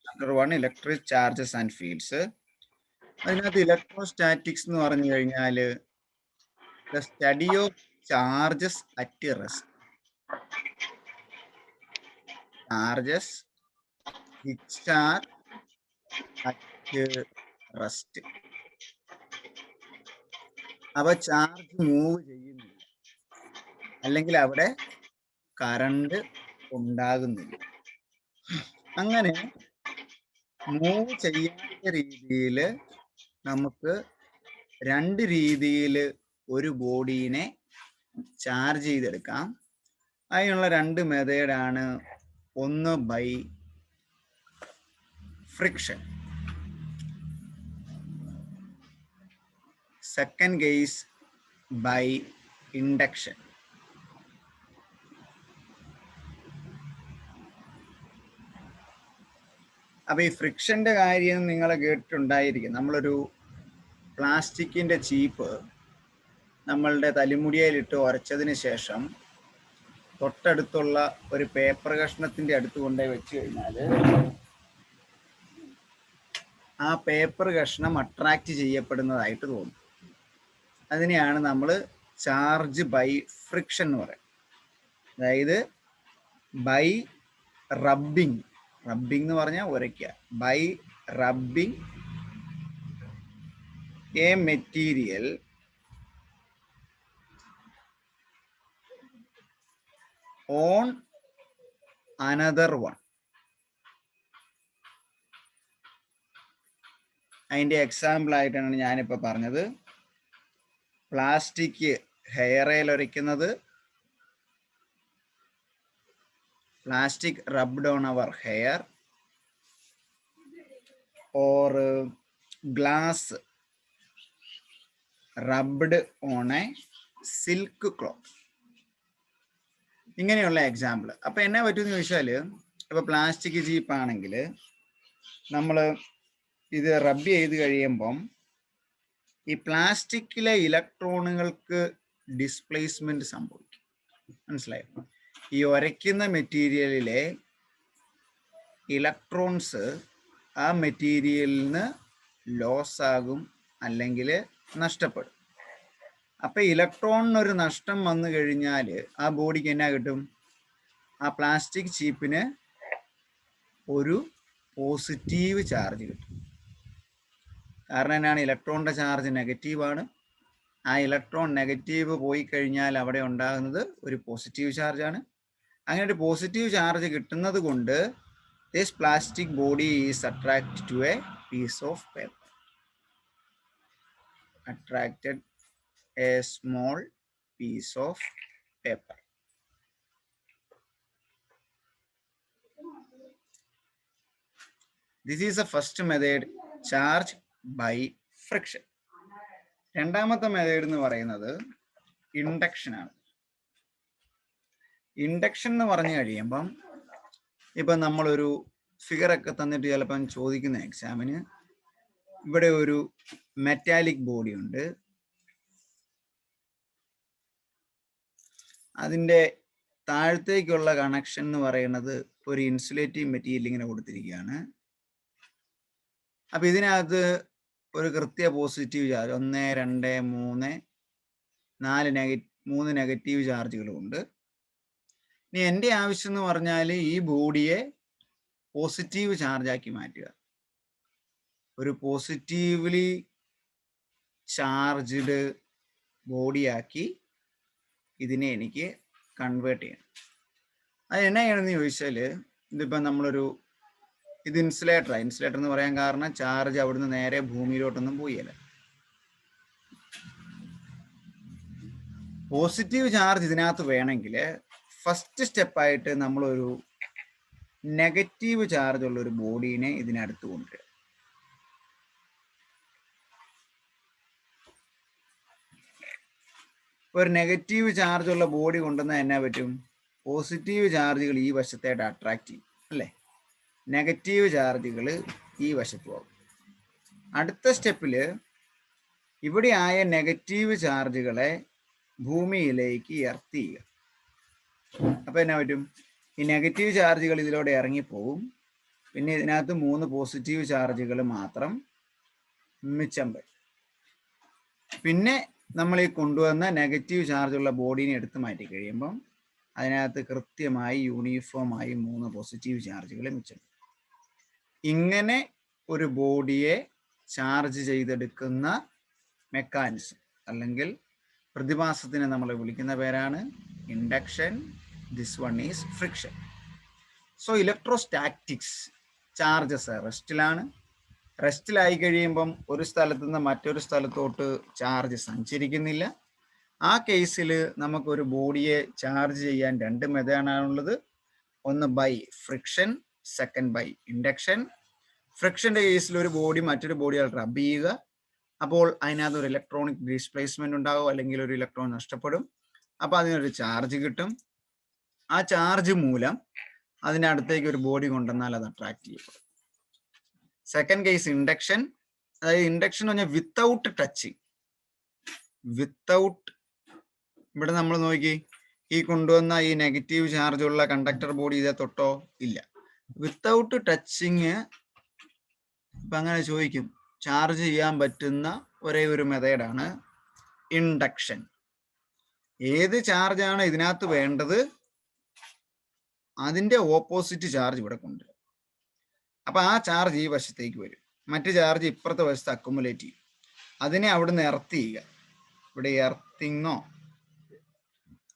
Chapter 1 electric charges and fields. അതിനകത്ത് electrostatics എന്ന് പറഞ്ഞു കഴിഞ്ഞാൽ the study of charges at rest. Charges which are at rest. അവ charge move ചെയ്യുന്നില്ല, അല്ലെങ്കിൽ അവിടെ കറണ്ട് ഉണ്ടാകുന്നില്ല. അങ്ങനെ മൂവ് ചെയ്യാത്ത രീതിയിൽ നമുക്ക് രണ്ട് രീതിയിൽ ഒരു ബോഡീനെ ചാർജ് ചെയ്തെടുക്കാം. അതിനുള്ള രണ്ട് മെത്തേഡാണ്. ഒന്ന് by friction, second case by induction. അപ്പൊ ഈ ഫ്രിക്ഷന്റെ കാര്യം നിങ്ങൾ കേട്ടിട്ടുണ്ടായിരിക്കും. നമ്മളൊരു പ്ലാസ്റ്റിക്കിന്റെ ചീപ്പ് നമ്മളുടെ തലിമുടിയിലിട്ട് ഉരച്ചതിന് ശേഷം തൊട്ടടുത്തുള്ള ഒരു പേപ്പർ കഷ്ണത്തിന്റെ അടുത്ത് കൊണ്ടുപോയി വെച്ച് കഴിഞ്ഞാൽ ആ പേപ്പർ കഷ്ണം അട്രാക്റ്റ് ചെയ്യപ്പെടുന്നതായിട്ട് തോന്നും. അതിനെയാണ് നമ്മൾ ചാർജ് ബൈ ഫ്രിക്ഷൻ എന്ന് പറയുന്നത്. അതായത് ബൈ റബ്ബിങ്, റബ്ബിങ് എന്ന് പറഞ്ഞാൽ ഉരയ്ക്കുക, by rubbing a material on another one. അതിൻ്റെ എക്സാമ്പിൾ ആയിട്ടാണ് ഞാനിപ്പോൾ പറഞ്ഞത്. പ്ലാസ്റ്റിക് ഹെയറേൽ ഉരയ്ക്കുന്നത്, plastic rubbed on our hair, or glass rubbed on a silk cloth. ഇങ്ങനെയുള്ള എക്സാമ്പിൾ. അപ്പം എന്നാ പറ്റുമെന്ന് ചോദിച്ചാൽ, ഇപ്പോൾ പ്ലാസ്റ്റിക് ചീപ്പാണെങ്കിൽ നമ്മൾ ഇത് റബ്ബ് ചെയ്ത് കഴിയുമ്പം ഈ പ്ലാസ്റ്റിക്കിലെ ഇലക്ട്രോണുകൾക്ക് ഡിസ്പ്ലേസ്മെന്റ് സംഭവിക്കും. മനസ്സിലായോ? ഈ ഉരയ്ക്കുന്ന മെറ്റീരിയലിലെ ഇലക്ട്രോൺസ് ആ മെറ്റീരിയലിന് ലോസ് ആകും, അല്ലെങ്കിൽ നഷ്ടപ്പെടും. അപ്പം ഇലക്ട്രോണിനൊരു നഷ്ടം വന്നു കഴിഞ്ഞാൽ ആ ബോഡിക്ക് എന്നാ കിട്ടും? ആ പ്ലാസ്റ്റിക് ചീപ്പിന് ഒരു പോസിറ്റീവ് ചാർജ് കിട്ടും. കാരണം എന്നാണ്? ഇലക്ട്രോണിൻ്റെ ചാർജ് നെഗറ്റീവാണ്. ആ ഇലക്ട്രോൺ നെഗറ്റീവ് പോയി കഴിഞ്ഞാൽ അവിടെ ഉണ്ടാകുന്നത് ഒരു പോസിറ്റീവ് ചാർജാണ്. അങ്ങനെ ഒരു പോസിറ്റീവ് ചാർജ് കിട്ടുന്നത് കൊണ്ട് this plastic body is attracted to a piece of paper. Attracted a small piece of paper. This is the first method, charge by friction. രണ്ടാമത്തെ മെത്തേഡ് എന്ന് പറയുന്നത് ഇൻഡക്ഷൻ ആണ്. ഇൻഡക്ഷൻ എന്ന് പറഞ്ഞു കഴിയുമ്പം ഇപ്പം നമ്മളൊരു ഫിഗറൊക്കെ തന്നിട്ട് ചിലപ്പം ചോദിക്കുന്ന എക്സാമിന്, ഇവിടെ ഒരു മെറ്റാലിക് ബോഡി ഉണ്ട്, അതിൻ്റെ താഴത്തേക്കുള്ള കണക്ഷൻ എന്ന് പറയുന്നത് ഒരു ഇൻസുലേറ്റീവ് മെറ്റീരിയൽ ഇങ്ങനെ കൊടുത്തിരിക്കുകയാണ്. അപ്പം ഇതിനകത്ത് ഒരു കൃത്യ പോസിറ്റീവ് ചാർജ് 1, 2, 3, 3 നെഗറ്റീവ് ചാർജുകളുണ്ട്. ഇനി എൻ്റെ ആവശ്യം എന്ന് പറഞ്ഞാൽ ഈ ബോഡിയെ പോസിറ്റീവ് ചാർജാക്കി മാറ്റുക. ഒരു പോസിറ്റീവ്ലി ചാർജ്ഡ് ബോഡിയാക്കി ഇതിനെ എനിക്ക് കൺവേർട്ട് ചെയ്യണം. അത് എന്നാ ചെയ്യണമെന്ന് ചോദിച്ചാൽ, ഇതിപ്പം നമ്മളൊരു ഇത് ഇൻസുലേറ്ററാണ്. ഇൻസുലേറ്റർ എന്ന് പറയാൻ കാരണം ചാർജ് അവിടുന്ന് നേരെ ഭൂമിയിലോട്ടൊന്നും പോയില്ല. പോസിറ്റീവ് ചാർജ് ഇതിനകത്ത് വേണമെങ്കിൽ ഫസ്റ്റ് സ്റ്റെപ്പായിട്ട് നമ്മളൊരു നെഗറ്റീവ് ചാർജ് ഉള്ള ഒരു ബോഡീനെ ഇതിനടുത്ത് കൊണ്ടുവരിക. ഒരു നെഗറ്റീവ് ചാർജ് ഉള്ള ബോഡി കൊണ്ടുവന്നാൽ എന്നാ പറ്റും? പോസിറ്റീവ് ചാർജുകൾ ഈ വശത്തായിട്ട് അട്രാക്റ്റ് ചെയ്യും, അല്ലേ? നെഗറ്റീവ് ചാർജുകൾ ഈ വശത്ത് പോകും. അടുത്ത സ്റ്റെപ്പിൽ ഇവിടെ ആയ നെഗറ്റീവ് ചാർജുകളെ ഭൂമിയിലേക്ക് എർത്ത് ചെയ്യുക. അപ്പം എന്നാ പറ്റും? ഈ നെഗറ്റീവ് ചാർജുകൾ ഇതിലൂടെ ഇറങ്ങിപ്പോവും. പിന്നെ ഇതിനകത്ത് 3 പോസിറ്റീവ് ചാർജുകൾ മാത്രം മിച്ചം വരും. പിന്നെ നമ്മൾ ഈ കൊണ്ടുവന്ന നെഗറ്റീവ് ചാർജുള്ള ബോഡീനെ എടുത്ത് മാറ്റി കഴിയുമ്പം അതിനകത്ത് കൃത്യമായി യൂണിഫോമായി 3 പോസിറ്റീവ് ചാർജുകൾ മിച്ചം. ഇങ്ങനെ ഒരു ബോഡിയെ ചാർജ് ചെയ്തെടുക്കുന്ന മെക്കാനിസം അല്ലെങ്കിൽ പ്രതിഭാസത്തിനെ നമ്മൾ വിളിക്കുന്ന പേരാണ് induction. This one is friction. So electrostatics charges റെസ്റ്റിലാണ്. റെസ്റ്റിലായി കഴിയുമ്പം ഒരു സ്ഥലത്തു നിന്ന് മറ്റൊരു സ്ഥലത്തോട്ട് ചാർജ് സഞ്ചരിക്കുന്നില്ല. ആ കേസിൽ നമുക്കൊരു ബോഡിയെ ചാർജ് ചെയ്യാൻ 2 മെത്തേഡാണുള്ളത്. ഒന്ന് by friction, second by induction. ഫ്രിക്ഷൻ്റെ കേസിൽ ഒരു ബോഡി മറ്റൊരു ബോഡിയാൽ റബ്ബ് ചെയ്യുക. അപ്പോൾ അതിനകത്ത് ഒരു ഇലക്ട്രോണിക് ഡിസ്പ്ലേസ്മെന്റ് ഉണ്ടാവും, അല്ലെങ്കിൽ ഒരു ഇലക്ട്രോൺ നഷ്ടപ്പെടും. അപ്പോൾ അതിനൊരു ചാർജ് കിട്ടും. ആ ചാർജ് മൂലം അതിനടുത്തേക്ക് ഒരു ബോഡി കൊണ്ടുവന്നാൽ അത് അട്രാക്ട് ചെയ്യപ്പെടും. Second case induction. അതായത് ഇൻഡക്ഷൻ എന്ന് പറഞ്ഞാൽ വിത്തൗട്ട് ടച്ചിങ്. വിത്തൗട്ട്, ഇവിടെ നമ്മൾ നോക്കി ഈ കൊണ്ടുവന്ന ഈ നെഗറ്റീവ് ചാർജുള്ള കണ്ടക്ടർ ബോഡി ഇതേ തൊട്ടോ ഇല്ല. വിത്തൗട്ട് ടച്ചിങ് ഇപ്പം അങ്ങനെ ചോദിക്കും. ചാർജ് ചെയ്യാൻ പറ്റുന്ന ഒരേ ഒരു മെത്തേഡാണ് ഇൻഡക്ഷൻ. ഏത് ചാർജാണ് ഇതിനകത്ത് വേണ്ടത് അതിൻ്റെ ഓപ്പോസിറ്റ് ചാർജ് ഇവിടെ കൊണ്ടുവരും. അപ്പം ആ ചാർജ് ഈ വശത്തേക്ക് വരും, മറ്റു ചാർജ് ഇപ്പുറത്തെ വശത്ത് അക്കുമുലേറ്റ് ചെയ്യും. അതിനെ അവിടുന്ന് എർത്ത് ചെയ്യുക. ഇവിടെ എർത്തിങ്ങോ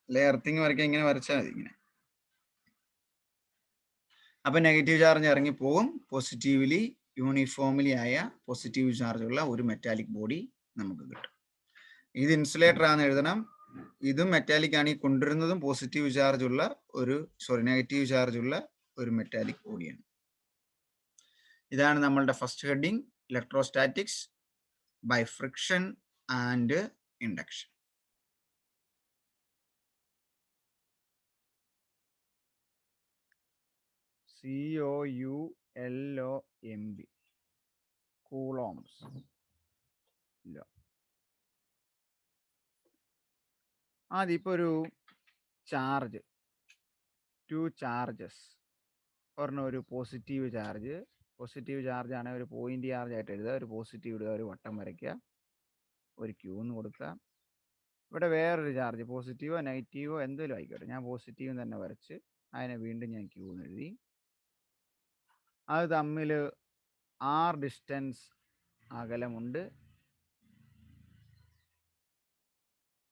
അല്ലെ എർത്തിങ് വരയ്ക്കാൻ ഇങ്ങനെ വരച്ചാൽ മതി, ഇങ്ങനെ. അപ്പം നെഗറ്റീവ് ചാർജ് ഇറങ്ങിപ്പോകും. പോസിറ്റീവ്ലി യൂണിഫോംലി ആയ പോസിറ്റീവ് ചാർജുള്ള ഒരു മെറ്റാലിക് ബോഡി നമുക്ക് കിട്ടും. ഇത് ഇൻസുലേറ്റർ ആണെന്ന് എഴുതണം. ഇതും മെറ്റാലിക് ആണ്. ഈ കൊണ്ടുവരുന്നതും പോസിറ്റീവ് ചാർജുള്ള നെഗറ്റീവ് ചാർജുള്ള ഒരു മെറ്റാലിക് ബോഡിയാണ്. ഇതാണ് നമ്മളുടെ first heading, electrostatics by friction and induction. COULOMB, coulombs. അതിപ്പോൾ ഒരു ചാർജ്, 2 ചാർജസ്, ഒരെണ്ണം ഒരു പോസിറ്റീവ് ചാർജ്. പോസിറ്റീവ് ചാർജ് ആണെങ്കിൽ ഒരു പോയിന്റ് ചാർജ് ആയിട്ട് എഴുതുക. ഒരു പോസിറ്റീവ് ഇടുക, ഒരു വട്ടം വരയ്ക്കുക, ഒരു ക്യൂ എന്ന് കൊടുക്കുക. ഇവിടെ വേറൊരു ചാർജ്, പോസിറ്റീവോ നെഗറ്റീവോ എന്തെങ്കിലും ആയിക്കോട്ടെ, ഞാൻ പോസിറ്റീവ് തന്നെ വരച്ച് അതിനെ വീണ്ടും ഞാൻ ക്യൂ എന്ന് എഴുതി. അത് തമ്മിൽ R ഡിസ്റ്റൻസ് അകലമുണ്ട്.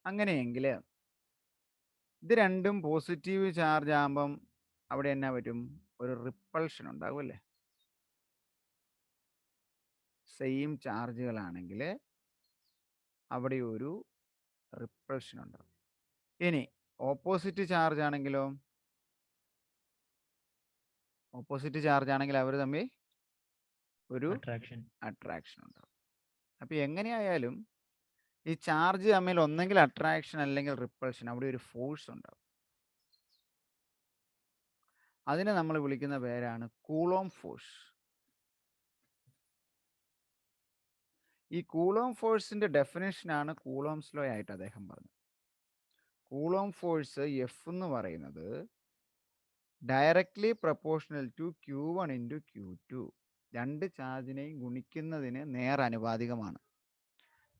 അങ്ങനെയെങ്കിൽ ഇത് രണ്ടും പോസിറ്റീവ് ചാർജ് ആകുമ്പം അവിടെ എന്നാ പറ്റും? ഒരു റിപ്പൾഷൻ ഉണ്ടാകും അല്ലേ? സെയിം ചാർജുകളാണെങ്കിൽ അവിടെ ഒരു റിപ്പൾഷൻ ഉണ്ടാകും. ഇനി ഓപ്പോസിറ്റ് ചാർജ് ആണെങ്കിലോ? ഓപ്പോസിറ്റ് ചാർജ് ആണെങ്കിൽ അവർ തമ്മിൽ ഒരു അട്രാക്ഷൻ ഉണ്ടാകും. അപ്പം എങ്ങനെയായാലും ഈ ചാർജ് തമ്മിൽ ഒന്നെങ്കിൽ അട്രാക്ഷൻ അല്ലെങ്കിൽ റിപ്പൾഷൻ, അവിടെ ഒരു ഫോഴ്സ് ഉണ്ടാകും. അതിനെ നമ്മൾ വിളിക്കുന്ന പേരാണ് കൂളോം ഫോഴ്സ്. ഈ കൂളോം ഫോഴ്സിന്റെ ഡെഫിനേഷനാണ് കൂളോംസ് ലോ ആയിട്ട് അദ്ദേഹം പറഞ്ഞത്. കൂളോം ഫോഴ്സ് F എന്ന് പറയുന്നത് directly proportional to Q1 into Q2. രണ്ട് ചാർജിനെയും ഗുണിക്കുന്നതിന് നേരനുപാതികമാണ്.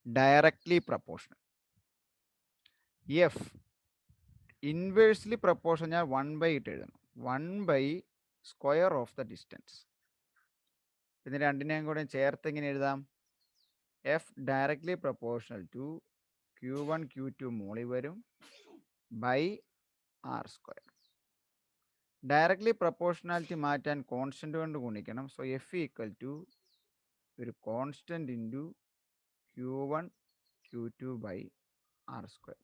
Directly proportional. F inversely proportion, ഞാൻ 1/, എഴുതണം. 1/² ഓഫ് ദ ഡിസ്റ്റൻസ്. ഇതിന് രണ്ടിനെയും കൂടെ ചേർത്ത് എങ്ങനെ എഴുതാം? F directly proportional to Q1 Q2 മോളിൽ വരും /R². ഡയറക്ട്ലി പ്രപ്പോർഷണാലിറ്റി മാറ്റാൻ കോൺസ്റ്റന്റ് കൊണ്ട് ഗുണിക്കണം. സോ എഫ് ഈക്വൽ ടു ഒരു constant into Q1 Q2 /R².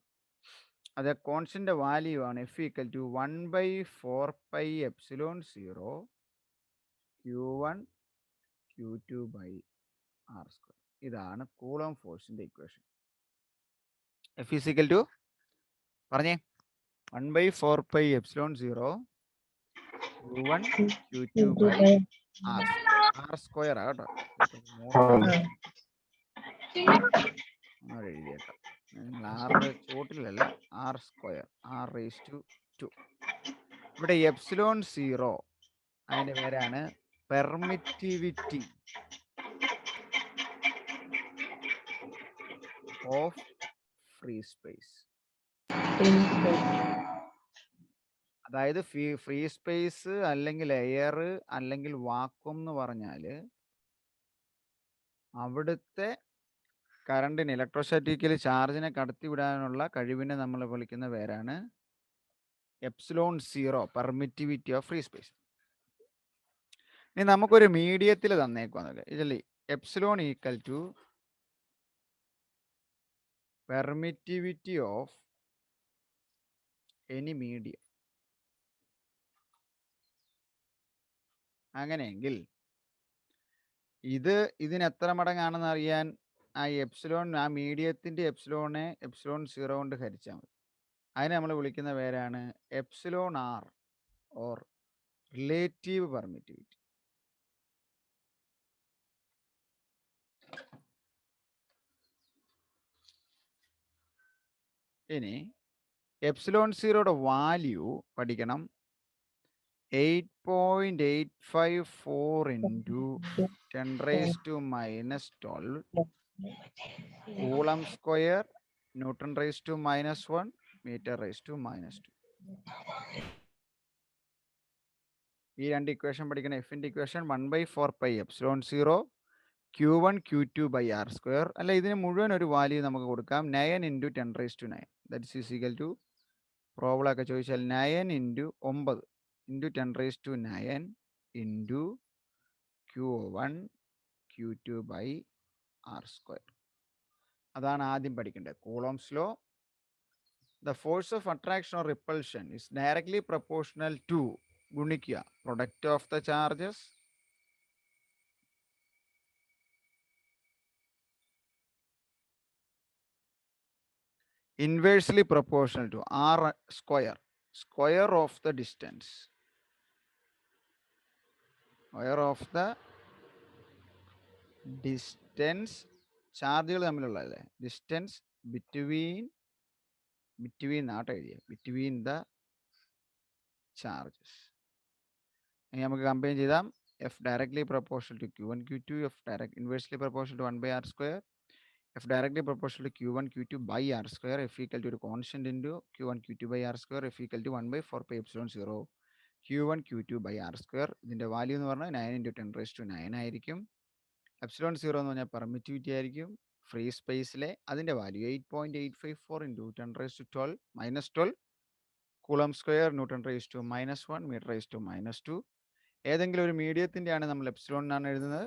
അത് കോൺസ്റ്റന്റ് വാല്യൂ ആണ്. F equal to 1/4πε0 Q1 Q2 /R². ഇതാണ് കൂളോം ഫോഴ്സിന്റെ equation. F is equal to പറഞ്ഞേ 1/4πε0 Q1 Q2 R². കേട്ടോ, എഴുതിയേക്കാം. നിങ്ങൾ R ചോട്ടിലല്ല, R², R⁻². ഇവിടെ എപ്സിലോൺ 0 അതിൻ്റെ പേരാണ് പെർമിറ്റിവിറ്റി ഓഫ് ഫ്രീ സ്പേസ്. അതായത് ഫ്രീ സ്പേസ് അല്ലെങ്കിൽ എയർ അല്ലെങ്കിൽ വാക്വം എന്ന് പറഞ്ഞാൽ അവിടുത്തെ കറണ്ടിന് ഇലക്ട്രോസ്റ്റാറ്റിക്കലി ചാർജിനെ കടത്തിവിടാനുള്ള കഴിവിനെ നമ്മൾ വിളിക്കുന്ന പേരാണ് epsilon 0 permittivity of free space. ഇനി നമുക്കൊരു മീഡിയത്തിൽ തന്നേക്കുക ഇതിൽ epsilon equal to permittivity of any medium. അങ്ങനെയെങ്കിൽ ഇതിന് എത്ര മടങ്ങാണെന്ന് അറിയാൻ ആ എപ്സിലോൺ ആ മീഡിയത്തിൻ്റെ എപ്സിലോൺ 0 കൊണ്ട് ഹരിച്ചാൽ മതി. അതിനെ നമ്മൾ വിളിക്കുന്ന പേരാണ് epsilon R or relative permittivity. ഇനി എപ്സിലോൺ 0യുടെ വാല്യൂ പഠിക്കണം. 8.854 into 10⁻⁻12 coulomb square N⁻⁻1 m⁻⁻2. ഈ രണ്ട് ഇക്വേഷൻ പഠിക്കണം. എഫിൻ്റെ ഇക്വേഷൻ 1/4πε0 Q1 Q2 r². അല്ല, ഇതിന് മുഴുവൻ ഒരു വാല്യൂ നമുക്ക് കൊടുക്കാം 9 × 10⁻⁹. That's is equal to problem ഒക്കെ ചോദിച്ചാൽ 9 × 9 × 10⁻⁹ into Q1 Q2 r². അതാണ് ആദ്യം പഠിക്കേണ്ടത്. Coulombs law. The force of attraction or repulsion is directly proportional to ഗുണിക്കുക product of the charges inversely proportional to r square of the distance. Square of the distance ചാർജുകൾ തമ്മിലുള്ളതല്ലേ, distance between the charges. ഇനി നമുക്ക് combine ചെയ്താൽ F directly proportional to Q1 Q2, F direct inversely proportional to 1/r², F directly proportional to Q1 Q2 r², F equal to ഒരു constant into Q1 Q2 r², F equal to 1/4πε0 Q1 Q2 r². ഇതിൻ്റെ value എന്ന് പറഞ്ഞാൽ 9 × 10⁻⁹ ആയിരിക്കും. Epsilon 0 എന്ന് പറഞ്ഞാൽ permittivity ആയിരിക്കും. Free സ്പേസിലെ അതിൻ്റെ value 8.854 × 10⁻12 coulomb square N⁻⁻1 m⁻⁻2. ഏതെങ്കിലും ഒരു മീഡിയത്തിൻ്റെ ആണ് നമ്മൾ എപ്സിലോൺ എന്നാണ് എഴുതുന്നത്.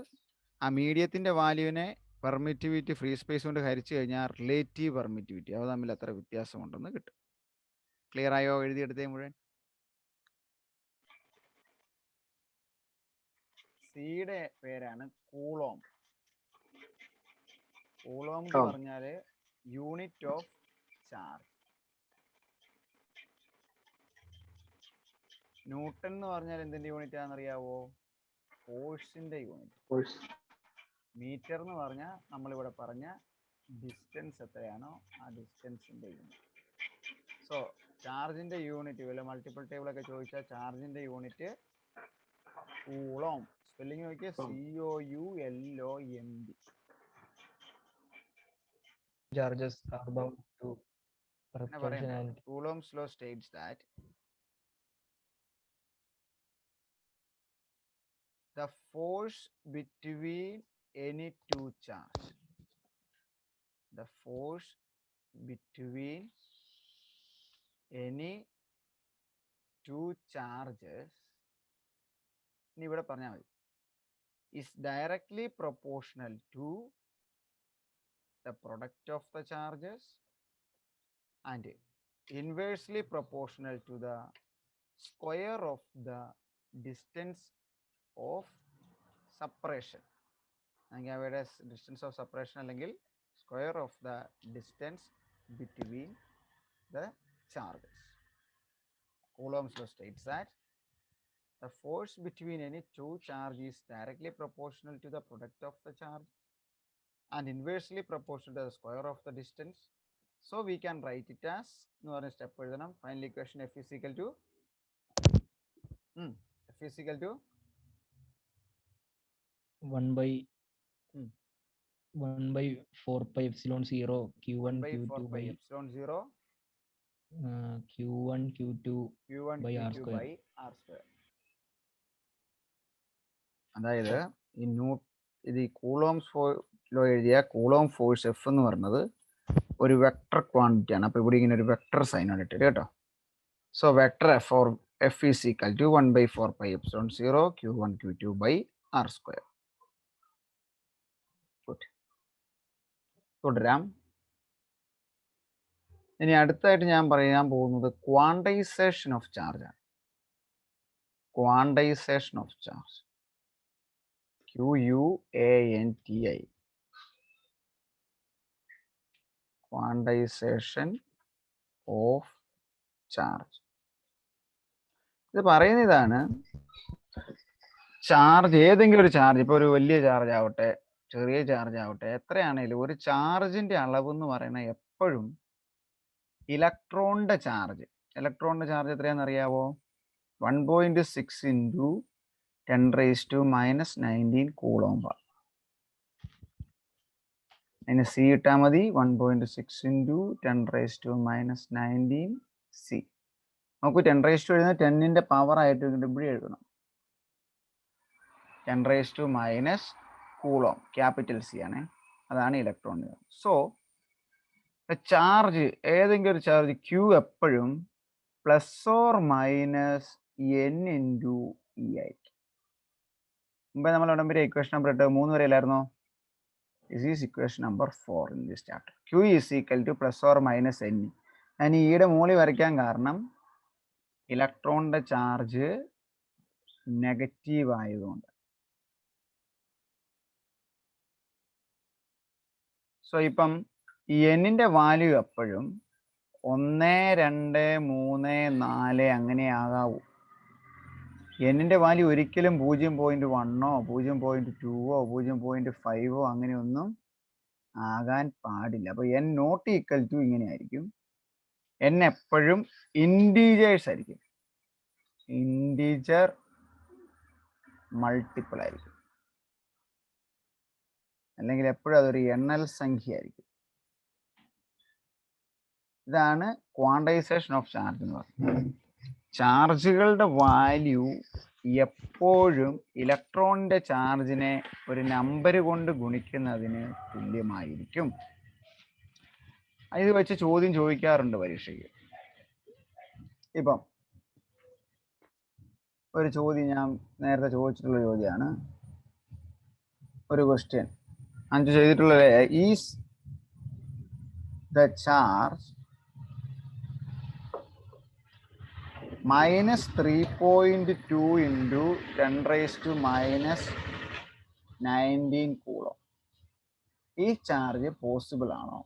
ആ മീഡിയത്തിൻ്റെ വാല്യൂവിനെ പെർമിറ്റിവിറ്റി ഫ്രീ സ്പേസ് കൊണ്ട് ഹരിച്ചു കഴിഞ്ഞാൽ റിലേറ്റീവ് പെർമിറ്റിവിറ്റി അവ തമ്മിൽ എത്ര വ്യത്യാസമുണ്ടെന്ന് കിട്ടും. ക്ലിയർ ആയോ? എഴുതിയെടുത്തേ മുഴുവൻ. സിയുടെ പേരാണ് കൂളോം. കൂളോം എന്ന് പറഞ്ഞാൽ യൂണിറ്റ് ഓഫ് ചാർജ്. ന്യൂട്ടൺ എന്ന് പറഞ്ഞാൽ എന്തിന്റെ യൂണിറ്റ് ആണെന്നറിയാവോ? ഫോഴ്സിന്റെ യൂണിറ്റ്. മീറ്റർ എന്ന് പറഞ്ഞാൽ നമ്മളിവിടെ പറഞ്ഞ ഡിസ്റ്റൻസ് എത്രയാണോ ആ ഡിസ്റ്റൻസിന്റെ യൂണിറ്റ്. സോ ചാർജിന്റെ യൂണിറ്റ് വല്ല മൾട്ടിപ്പിൾ ടേബിൾ ഒക്കെ ചോദിച്ചാൽ ചാർജിന്റെ unit coulomb. Spelling Nokia COULOMB. Charges are bound to propulsion and Coulomb's law states that the force between any two charges, the force between any two charges, ഇനി ഇവിടെ പറഞ്ഞാൽ മതി, is directly proportional to the product of the charges and inversely proportional to the square of the distance of separation. അല്ലെങ്കിൽ അവയുടെ distance of separation അല്ലെങ്കിൽ square of the distance between the charges. Coulomb's law states that the force between any two charges is directly proportional to the product of the charge and inversely proportional to the square of the distance. So we can write it as എന്ന് പറഞ്ഞ step എഴുതണം. Final equation F is equal to F is equal to 1 by 4 pi epsilon 0 Q1 by 4 Q2 pi by epsilon 0 Q1 Q2 Q1 by R Q2 square. by R square. അതായത് ഇത് ഈ coulombs law എഴുതിയ coulomb force F എന്ന് പറയുന്നത് ഒരു vector quantity ആണ്. അപ്പോൾ ഇവിടെ ഇങ്ങനെ ഒരു വെക്ടർ സൈൻ ആണ് ഇട്ടത് കേട്ടോ. So vector F is equal to 1 by 4 pi epsilon 0 Q1 Q2 by R square. തുടരാം. ഇനി അടുത്തായിട്ട് ഞാൻ പറയാൻ പോകുന്നത് ക്വാണ്ടൈസേഷൻ ഓഫ് ചാർജ് ആണ്. Quantisation of charge, QUANTI, quantisation of charge. ഇത് പറയുന്ന ഇതാണ്, ചാർജ് ഏതെങ്കിലും ഒരു ചാർജ്, ഇപ്പോൾ ഒരു വലിയ ചാർജ് ആവട്ടെ ചെറിയ ചാർജ് ആവട്ടെ എത്രയാണേലും ഒരു ചാർജിന്റെ അളവ് എന്ന് പറയുന്നത് എപ്പോഴും ഇലക്ട്രോണിന്റെ ചാർജ് എത്രയാണെന്ന് അറിയാവോ? 1.6 into 10⁻⁻19 കൂളോം. അതിന് സി ഇട്ടാൽ മതി. 1.6 into 10⁻⁻19 സി. നമുക്ക് 10⁻⁻ എഴുതുന്നത് 10ന്റെ പവർ ആയിട്ട് ഇവിടെ എഴുതണം. 10⁻⁻ കൂളോം, ക്യാപിറ്റൽ സി ആണ്. അതാണ് ഇലക്ട്രോണിന്. സോ ചാർജ്, ഏതെങ്കിലും ഒരു ചാർജ് Q എപ്പോഴും ±N into E ആയിരിക്കും. മുമ്പേ നമ്മൾ ഉടമ്പടി ഇക്വേഷൻ നമ്പർ 3 വരെ അല്ലായിരുന്നോ? This is equation number 4 in this chapter. Q is equal to ±N. ഞാൻ ഈയുടെ മുകളിൽ വരയ്ക്കാൻ കാരണം ഇലക്ട്രോണിന്റെ ചാർജ് നെഗറ്റീവ് ആയതുകൊണ്ട്. സോ ഇപ്പം എന്നിന്റെ വാല്യൂ എപ്പോഴും 1, 2, 3, 4 അങ്ങനെ ആകാവൂ. എന്നിന്റെ വാല്യൂ ഒരിക്കലും 0.1 0.2 0.5 അങ്ങനെയൊന്നും ആകാൻ പാടില്ല. അപ്പോൾ n നോട്ട് ഈക്വൽ ടു ഇങ്ങനെ ആയിരിക്കും. n എപ്പോഴും ഇൻറ്റീജേഴ്സ് ആയിരിക്കും, ഇൻറ്റീജർ മൾട്ടിപ്പിൾ ആയിരിക്കും, അല്ലെങ്കിൽ എപ്പോഴും അതൊരു എണ്ണൽ സംഖ്യ ആയിരിക്കും. ഇതാണ് ക്വാണ്ടൈസേഷൻ ഓഫ് ചാർജ് എന്ന് പറയുന്നത്. ചാർജുകളുടെ വാല്യൂ എപ്പോഴും ഇലക്ട്രോണിന്റെ ചാർജിനെ ഒരു നമ്പർ കൊണ്ട് ഗുണിക്കുന്നതിന് തുല്യമായിരിക്കും. ഇത് വെച്ച് ചോദ്യം ചോദിക്കാറുണ്ട് പരീക്ഷയ്ക്ക്. ഇപ്പം ഒരു ചോദ്യം ഞാൻ നേരത്തെ ചോദിച്ചിട്ടുള്ള ചോദ്യമാണ്, ഒരു ക്വസ്റ്റ്യൻ 5 ചെയ്തിട്ടുള്ള, is the charge -3.2 into 10⁻⁻19 coulomb. ഈ ചാർജ് പോസിബിൾ ആണോ?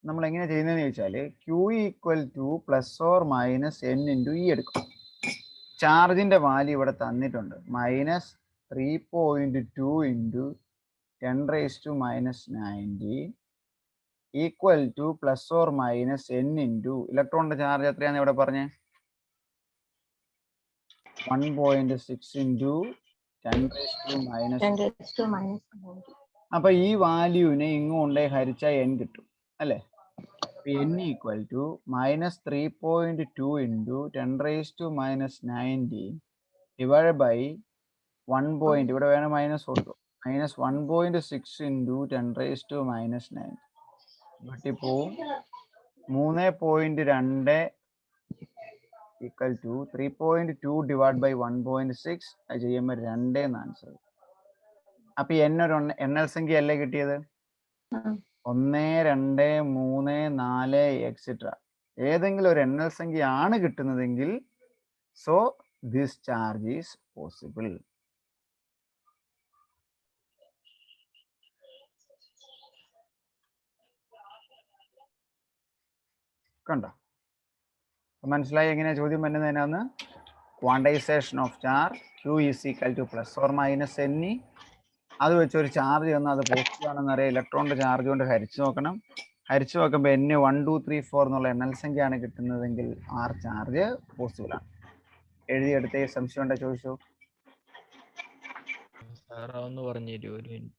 നമ്മൾ എങ്ങനെ ചെയ്യുന്നതെന്ന് ചോദിച്ചാൽ Q equal to ±N into E എടുക്കും. ചാർജിന്റെ വാല്യൂ ഇവിടെ തന്നിട്ടുണ്ട്, -3.2 into 10⁻⁻19 equal to ±N into ഇലക്ട്രോണിന്റെ ചാർജ് എത്രയാന്ന് ഇവിടെ പറഞ്ഞേ? 1.6 into 10⁻⁻19. അപ്പൊ ഈ വാല്യൂവിനെ ഇങ്ങോട്ടേ ഹരിച്ചാൽ n കിട്ടും അല്ലേ? n equal to -3.2 into 10⁻⁻19 divide by 1. ഇവിടെ വേണം മൈനസ് കൊടുക്കും, -1.6 into 10⁻⁻19 വെട്ടിപ്പോവും. 3.2 ഈക്വൽ ടു 3.2 ഡിവൈഡ് ബൈ 1.6 അത് ചെയ്യുമ്പോൾ 2 എന്ന് ആൻസർ. അപ്പൊ n ഒരു എണ്ണൽ സംഖ്യ അല്ലേ കിട്ടിയത്? 1, 2, 3, 4 എക്സെട്ര ഏതെങ്കിലും ഒരു എണ്ണൽ സംഖ്യ ആണ് കിട്ടുന്നതെങ്കിൽ so this charge is possible. കണ്ടോ? മനസ്സിലായി എങ്ങനെയാ ചോദ്യം വരുന്നതിനാന്ന്? Quantization of charge Q is equal to ±N. അത് വെച്ച് ഒരു ചാർജ് തന്നാൽ അത് പോസിറ്റീവ് ആണെന്ന് അറിയാം, ഇലക്ട്രോണിന്റെ ചാർജ് കൊണ്ട് ഹരിച്ചു നോക്കണം. ഹരിച്ചു നോക്കുമ്പോൾ N 1 2 3 4 എന്നുള്ള എണ്ണൽ സംഖ്യയാണ് കിട്ടുന്നതെങ്കിൽ R ചാർജ് പോസിബിൾ ആണ്. എഴുതിയെടുത്തേ, സംശയം ഉണ്ടോ ചോദിച്ചു. സാർ അതൊന്ന് പറഞ്ഞു തരുമോ ഒരു minute?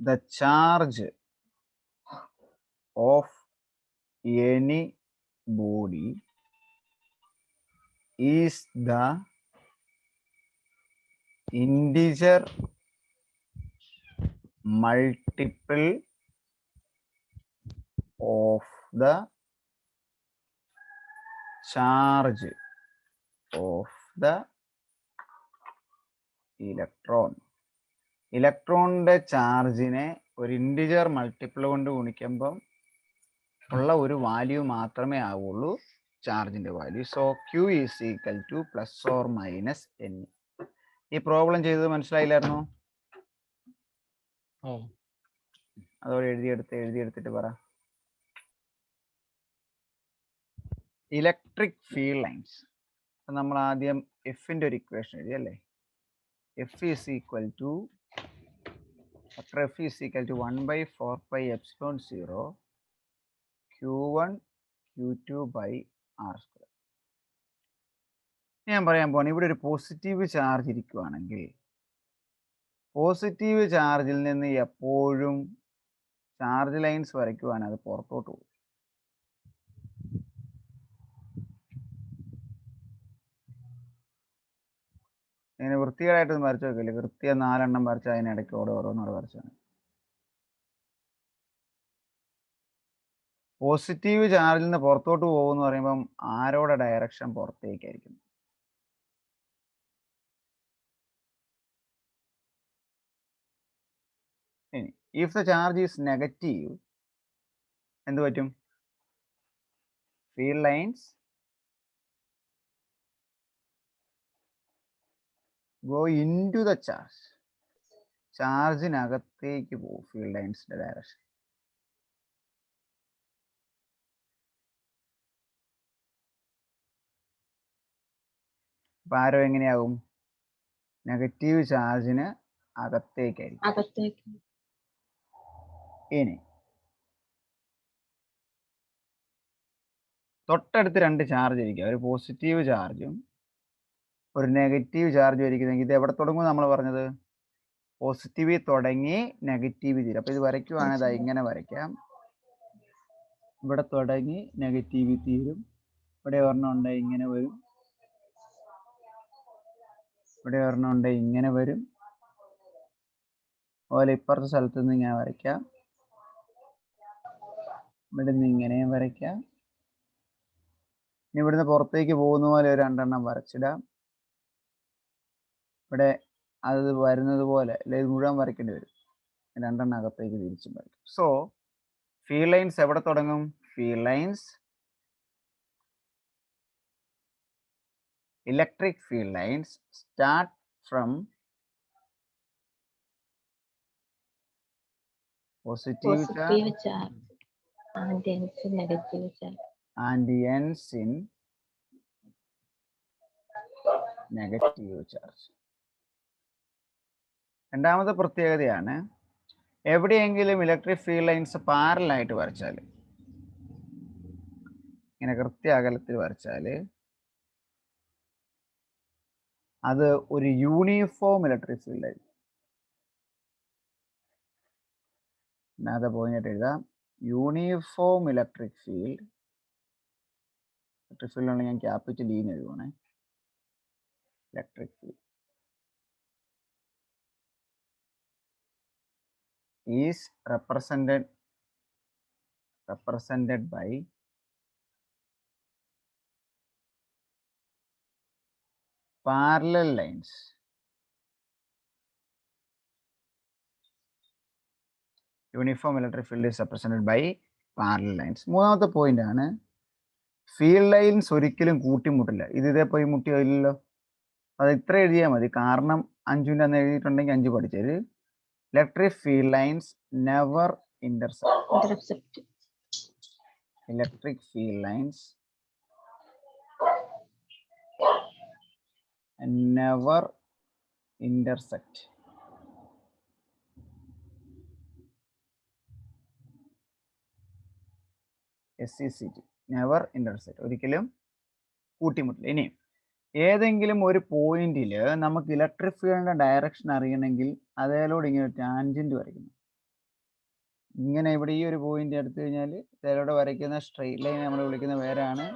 The charge of any body is the integer multiple of the charge of the electron. ഇലക്ട്രോണിന്റെ ചാർജിനെ ഒരു ഇൻഡിജർ മൾട്ടിപ്പിൾ കൊണ്ട് ഗുണിക്കുമ്പം ഉള്ള ഒരു വാല്യൂ മാത്രമേ ആവുള്ളൂ ചാർജിന്റെ value. So Q is equal two plus or minus N. ഈ പ്രോബ്ലം ചെയ്തത് മനസ്സിലായില്ലായിരുന്നോ? അതോടെ എഴുതിയെടുത്തിട്ട് പറ. Electric field lines. നമ്മൾ ആദ്യം എഫിന്റെ ഒരു ഇക്വേഷൻ എഴുതി അല്ലേ. F is equal to 1 by 4 pi epsilon 0 Q1 Q2 by R square. ഞാൻ പറയാൻ പോവാണ്, ഇവിടെ ഒരു പോസിറ്റീവ് ചാർജ് ഇരിക്കുവാണെങ്കിൽ പോസിറ്റീവ് ചാർജിൽ നിന്ന് എപ്പോഴും ചാർജ് ലൈൻസ് വരയ്ക്കുവാണെങ്കിൽ അത് പുറത്തോട്ട് പോകും. ഇങ്ങനെ വൃത്തികേടായിട്ടൊന്നും വരച്ചു നോക്കില്ല. കൃത്യം 4 എണ്ണം വരച്ചാൽ അതിനിടയ്ക്ക് ഓരോന്നോടെ വരച്ചാണ്. പോസിറ്റീവ് ചാർജിൽ നിന്ന് പുറത്തോട്ട് പോകുമെന്ന് പറയുമ്പം ആരോടെ ഡയറക്ഷൻ പുറത്തേക്കായിരിക്കും. ഇനി if the charge is negative എന്ത് പറ്റും? Field lines go in to the charge. ചാർജിനകത്തേക്ക് പോകും ഫീൽഡ് ലൈൻസിന്റെ ഡയറക്ഷൻ. അപ്പൊ ആരോ എങ്ങനെയാകും? നെഗറ്റീവ് ചാർജിന് അകത്തേക്കായിരിക്കും. ഇനി തൊട്ടടുത്ത് 2 ചാർജ് ഇരിക്കുക, ഒരു പോസിറ്റീവ് ചാർജും ഒരു നെഗറ്റീവ് ചാർജും ഇരിക്കുന്നെങ്കിൽ ഇത് എവിടെ തുടങ്ങും? നമ്മൾ പറഞ്ഞത് പോസിറ്റീവിൽ തുടങ്ങി നെഗറ്റീവ് തീരും. അപ്പൊ ഇത് വരയ്ക്കുവാണെങ്കിൽ ഇങ്ങനെ വരയ്ക്കാം. ഇവിടെ തുടങ്ങി നെഗറ്റീവ് തീരും. ഇവിടെ ഒരെണ്ണം ഉണ്ട് ഇങ്ങനെ വരും, ഇവിടെ ഒരെണ്ണം ഉണ്ട് ഇങ്ങനെ വരും. അതുപോലെ ഇപ്പുറത്തെ സ്ഥലത്ത് നിന്ന് ഇങ്ങനെ വരയ്ക്കാം, ഇവിടെ നിന്ന് ഇങ്ങനെയും വരയ്ക്കാം. ഇനി ഇവിടുന്ന് പുറത്തേക്ക് പോകുന്ന പോലെ ഒരു 2 എണ്ണം വരച്ചിടാം. ഇവിടെ അത് വരുന്നത് പോലെ അല്ലെങ്കിൽ മുഴുവൻ വരയ്ക്കേണ്ടി വരും. 2 എണ്ണം അകത്തേക്ക് തിരിച്ചും വരയ്ക്കും. സോ ഫീൽഡ് ലൈൻസ് എവിടെ തുടങ്ങും? Field lines, electric field lines start from positive charge and ends in negative charge and ends in negative charge. രണ്ടാമത്തെ പ്രത്യേകതയാണ്, എവിടെയെങ്കിലും ഇലക്ട്രിക് ഫീൽഡ് ലൈൻസ് പാരലൽ ആയിട്ട് വരച്ചാൽ, ഇങ്ങനെ കൃത്യ അകലത്തിൽ വരച്ചാൽ അത് ഒരു യൂണിഫോം ഇലക്ട്രിക് ഫീൽഡ് ആയിരിക്കും. അത് പോയിന്റ് എഴുതാം. യൂണിഫോം ഇലക്ട്രിക് ഫീൽഡ് ആണെങ്കിൽ ഞാൻ ക്യാപിറ്റൽ ഇ എഴുതുവാണ്. Electric field is represented by parallel lines. Uniform electric field is represented by parallel lines. മൂന്നാമത്തെ പോയിന്റ് ആണ്, ഫീൽഡ് ലൈൻസ് ഒരിക്കലും കൂട്ടിമുട്ടില്ല. ഇതേ പോയി മുട്ടിയോ ഇല്ലല്ലോ. അത് ഇത്ര എഴുതിയാൽ മതി. കാരണം 5 അന്ന് എഴുതിയിട്ടുണ്ടെങ്കിൽ 5 പഠിച്ചത്. Electric field lines never intersect. Electric field lines never intersect. SECT, never intersect, ഒരിക്കലും കൂട്ടിമുട്ടില്ല. ഇനി ഏതെങ്കിലും ഒരു പോയിന്റിൽ നമുക്ക് ഇലക്ട്രിക് ഫീൽഡിന്റെ ഡയറക്ഷൻ അറിയണമെങ്കിൽ അതേലോട് ഇങ്ങനെ ടാൻജന്റ് വരയ്ക്കുന്നു. ഇങ്ങനെ ഇവിടെ ഈ ഒരു പോയിന്റ് എടുത്തു കഴിഞ്ഞാൽ ഇതിലൂടെ വരയ്ക്കുന്ന സ്ട്രെയിറ്റ് ലൈൻ നമ്മൾ വിളിക്കുന്ന പേരാണ്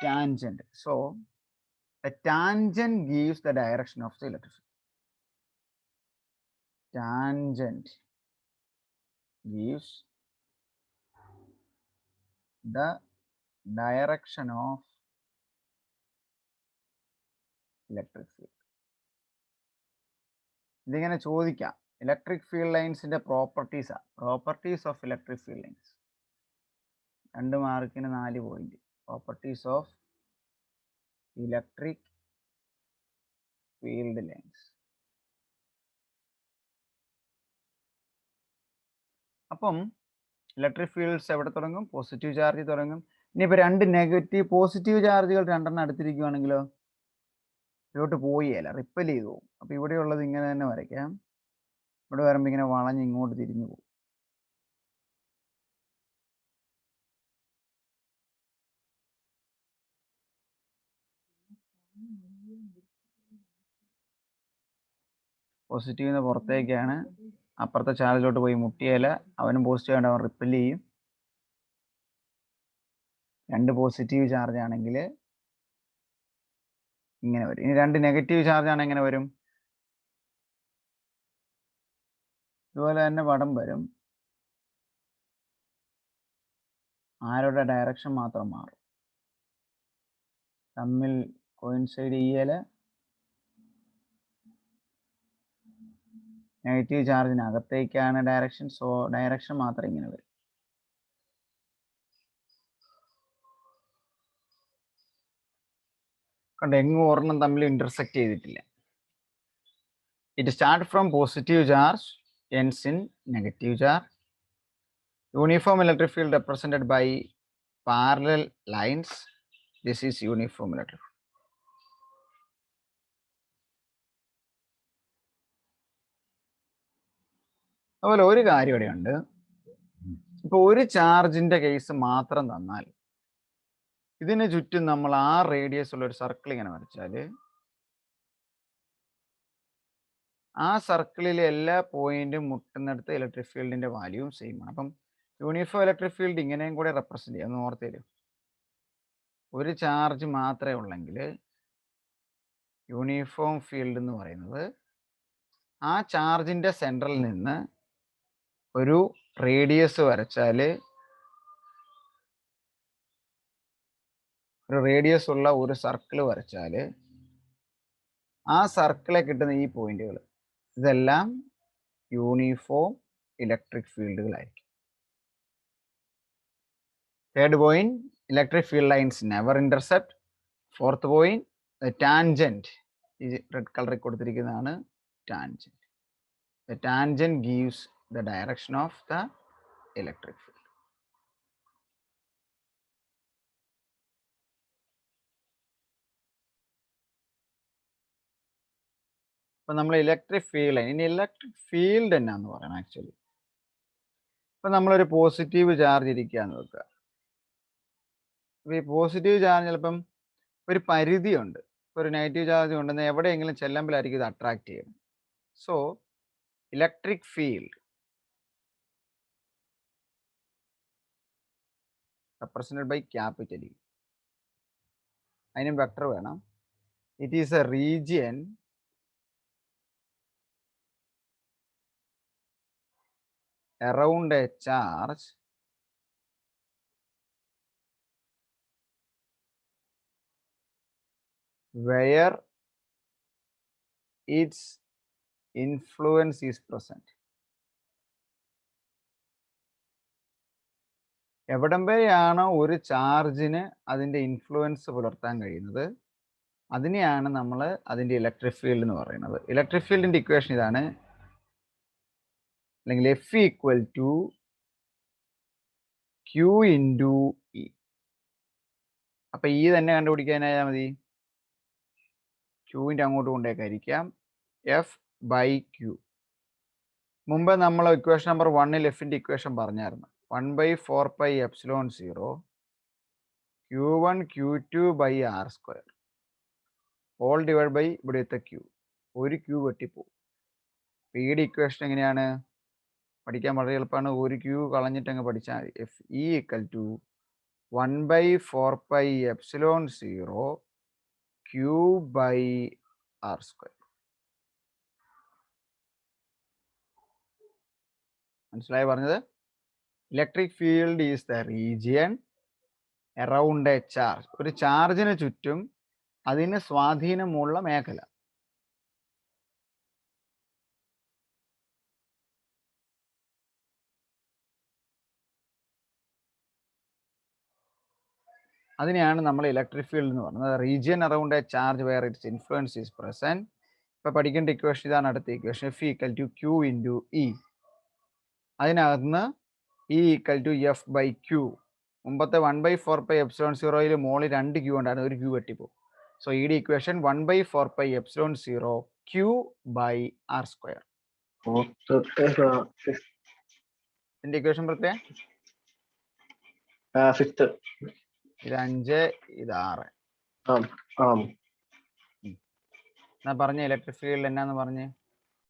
tangent. So a tangent gives the direction of the electric field. Tangent gives the direction of electric field. ഇതിങ്ങനെ ചോദിക്കാം. ഇലക്ട്രിക് ഫീൽഡ് ലൈൻസിന്റെ properties of electric field lines. 2 മാർക്കിന് 4 point. Properties of electric field lines. അപ്പം electric fields എവിടെ തുടങ്ങും? Positive charge തുടങ്ങും. ഇനിയിപ്പോൾ 2 positive ചാർജുകൾ 2 അടുത്തിരിക്കുകയാണെങ്കിലോ ഇതോട്ട് പോയില്ല, റിപ്പൽ ചെയ്തു പോകും. അപ്പോൾ ഇവിടെയുള്ളത് ഇങ്ങനെ തന്നെ വരയ്ക്കാം. ഇവിടെ വരുമ്പോൾ ഇങ്ങനെ വളഞ്ഞ് ഇങ്ങോട്ട് തിരിഞ്ഞു പോകും. പോസിറ്റീവിന്ന് പുറത്തേക്കാണ്, അപ്പുറത്തെ ചാർജിലോട്ട് പോയി മുട്ടിയാൽ അവനും പോസിറ്റീവ് ആയിട്ട് അവൻ റിപ്പൽ ചെയ്യും. 2 പോസിറ്റീവ് ചാർജ് ആണെങ്കിൽ ഇങ്ങനെ വരും. ഇനി 2 നെഗറ്റീവ് ചാർജ് ആണ് എങ്ങനെ വരും? ഇതുപോലെ തന്നെ പടം വരും. ആരുടെ ഡയറക്ഷൻ മാത്രം മാറും, തമ്മിൽ കോയിൻസൈഡ് ചെയ്യൽ. നെഗറ്റീവ് ചാർജിന് അകത്തേക്കാണ് ഡയറക്ഷൻ. സോ ഡയറക്ഷൻ മാത്രം ഇങ്ങനെ വരും. കണ്ട് എങ്ങും ഒരെണ്ണം തമ്മിൽ ഇന്റർസെക്ട് ചെയ്തിട്ടില്ല. It start from positive charge, ends in negative charge. Uniform electric field represented by parallel lines. This is uniform electric field. അതുപോലെ ഒരു കാര്യം ഇവിടെയുണ്ട്. ഇപ്പോൾ ഒരു ചാർജിന്റെ കേസ് മാത്രം തന്നാൽ ഇതിന് ചുറ്റും നമ്മൾ ആ റേഡിയസ് ഉള്ള ഒരു സർക്കിൾ ഇങ്ങനെ വരച്ചാൽ ആ സർക്കിളിലെ എല്ലാ പോയിന്റും മുട്ടുന്നിടത്ത് ഇലക്ട്രിക് ഫീൽഡിന്റെ വാല്യൂവും സെയിം ആണ്. അപ്പം യൂണിഫോം ഇലക്ട്രിക് ഫീൽഡ് ഇങ്ങനെയും കൂടെ റെപ്രസെന്റ് ചെയ്യാം. ഒന്ന് ഓർത്ത് തരും. ഒരു ചാർജ് മാത്രമേ ഉള്ളെങ്കിൽ യൂണിഫോം ഫീൽഡ് എന്ന് പറയുന്നത് ആ ചാർജിന്റെ സെൻട്രൽ നിന്ന് ഒരു റേഡിയസ് വരച്ചാൽ, ഒരു റേഡിയസ് ഉള്ള ഒരു സർക്കിൾ വരച്ചാൽ ആ സർക്കിളെ കിട്ടുന്ന ഈ പോയിന്റുകൾ ഇതെല്ലാം യൂണിഫോം ഇലക്ട്രിക് ഫീൽഡുകളായിരിക്കും. Third point, electric field lines never intercept. Fourth point, tangent. ഈ റെഡ് കളറിൽ കൊടുത്തിരിക്കുന്നതാണ് tangent. The tangent gives the direction of the electric field. ഇപ്പം നമ്മൾ ഇലക്ട്രിക് ഫീൽഡ് ലൈൻ, ഇനി ഇലക്ട്രിക് ഫീൽഡ് എന്നാന്ന് പറയണം ആക്ച്വലി. ഇപ്പം നമ്മളൊരു പോസിറ്റീവ് ചാർജ് ഇരിക്കുകയെന്ന് വെക്കുക. അപ്പോൾ ഈ പോസിറ്റീവ് ചാർജ് ചിലപ്പം ഒരു പരിധിയുണ്ട്. ഒരു നെഗറ്റീവ് ചാർജ് ഉണ്ടെന്ന് എവിടെയെങ്കിലും ചെല്ലുമ്പോഴായിരിക്കും ഇത് അട്രാക്ട് ചെയ്യുന്നത്. So electric field represented by capital E. അതിനും വെക്ടർ വേണം. It is A region around a charge where its influence is present. എവിടം വരെയാണോ ഒരു ചാർജിന് അതിൻ്റെ ഇൻഫ്ലുവൻസ് പുലർത്താൻ കഴിയുന്നത് അതിനെയാണ് നമ്മൾ അതിൻ്റെ ഇലക്ട്രിക് ഫീൽഡ് എന്ന് പറയുന്നത്. ഇലക്ട്രിക് ഫീൽഡിൻ്റെ ഇക്വേഷൻ ഇതാണ്, അല്ലെങ്കിൽ F equal to Q into E. അപ്പം E തന്നെ കണ്ടുപിടിക്കാനായാൽ മതി. ക്യൂവിൻ്റെ അങ്ങോട്ട് കൊണ്ടേക്കായിരിക്കാം. F/Q. മുമ്പ് നമ്മൾ ഇക്വേഷൻ നമ്പർ 1ൽ എഫിൻ്റെ ഇക്വേഷൻ പറഞ്ഞായിരുന്നു. 1/4πε0 Q1 Q2/r². All divide by ഇവിടുത്തെ Q. ഒരു Q വെട്ടിപ്പോവും. പിയുടെ ഇക്വേഷൻ എങ്ങനെയാണ്? പഠിക്കാൻ വളരെ എളുപ്പമാണ്. ഒരു Q കളഞ്ഞിട്ട് അങ്ങ് പഠിച്ചാൽ മതി. FE = 1/4πε0 Q/r². മനസ്സിലായി പറഞ്ഞത്? Electric field is the region around a charge. ഒരു ചാർജിന് ചുറ്റും അതിന് സ്വാധീനമുള്ള മേഖല. അതിനെയാണ് നമ്മൾ ഇലക്ട്രിക് ഫീൽഡ് എന്ന് പറയുന്നത്. Region around a charge where its influence is present. ഇപ്പൊ പഠിക്കേണ്ട ഇക്വേഷൻ ഇതാണ്. അടുത്ത ഇക്വേഷൻ F = Q × E. അതിനകത്ത് E = F/Q. മുമ്പത്തെ 1/4πε0 മോളിൽ 2 Q ഉണ്ടായിരുന്നു. ഒരു Q വെട്ടിപ്പോ. സോ ഈ ഇക്വേഷൻ 1/4πε0 Q/r². ഇതിന്റെ ഇക്വേഷൻ പ്രത്യേകം ഇത് 5 ഇത് 6. എന്നാ പറഞ്ഞ ഇലക്ട്രിക് ഫീൽഡ് എന്നാന്ന് പറഞ്ഞേ?